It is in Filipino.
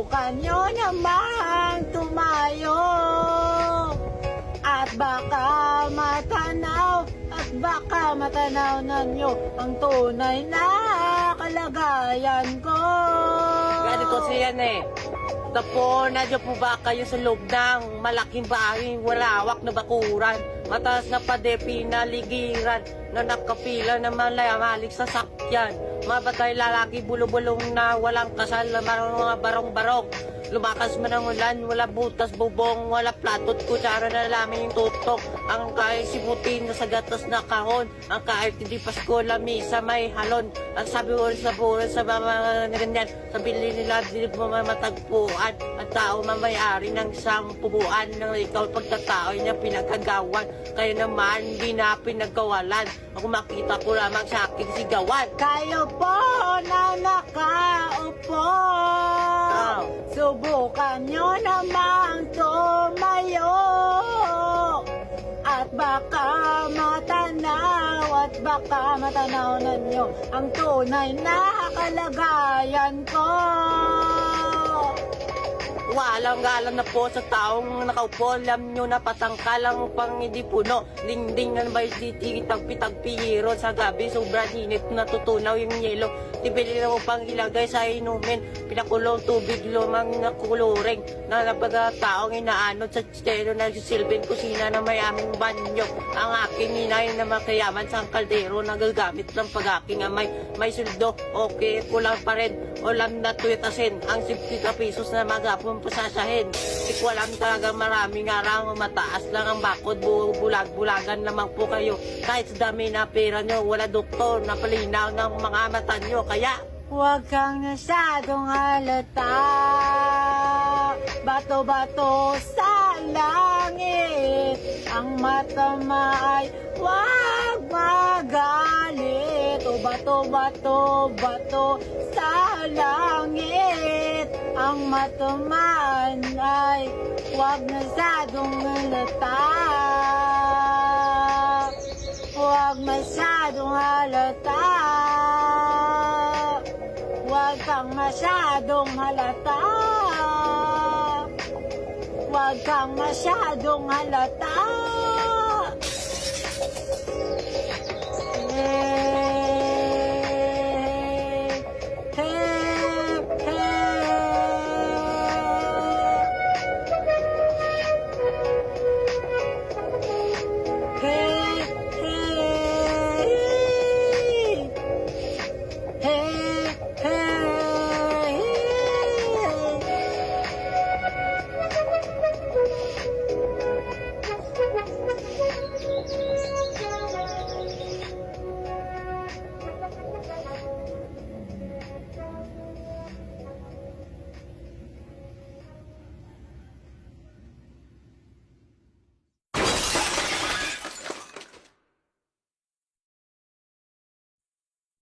Subukan nyo namang tumayo at baka matanaw ninyo ang tunay na kalagayan ko. Ganito siyan eh. Tapo, nadyo po ba kayo sa loob ng malaking bahay, walawak na bakuran, mataas na padepi na ligiran, na nakapila na malayamalik sa sakyan, mabatay lalaki bulubulong na walang kasal na mga barong-barong, lumakas man ang ulan, wala butas bubong, wala platot, kutsara na lamang yung tutok, ang kaya simutin na sa gatas na kahon, ang kaya hindi Pasko lamisa may halon, ang sabi ko sa buwan sa mga ganyan, sabili nila di mo matagpuan, ang tao mamayari ng isang pubuan, ng ikaw pagtatao niya pinagkagawan, kayo naman hindi na pinagkawalan, ako makita ko lamang sa aking sigawan. Kayo po na nakaupo, subukan nyo namang tumayo at baka matanaw ninyo ang tunay na kalagayan ko. Walang galang na po sa taong nakaupo, alam nyo na patangkalang pang hindi puno, dingding na ba titagpi-tagpihiro sa gabi, sobrang init natutunaw yung yelo, tibili na mo pang ilagay sa inumin, pinakulong tubig lumang nakuluring, na napagataong inaanod sa stelo na silbing kusina na may aming banyo, ang aking inay na makayaman sa kaldero, nagagamit ng pag-aking amay, may suldo, okay, kulang pa rin, ulam na tuyatasin, ang 50 pesos na magapon pasasahin. Di ko alam talaga maraming araw, mataas lang ang bakod, bulag-bulagan naman po kayo. Kahit sa dami na pera nyo, wala doktor na palinaw ng mga mata nyo, kaya huwag kang nasyadong halata, bato-bato sa langit, ang mata ay huwag magalit, o bato-bato sa langit, ang matamaan ay huwag nasyadong halata, huwag masyadong halata, huwag kang masyadong halata, huwag kang masyadong halata.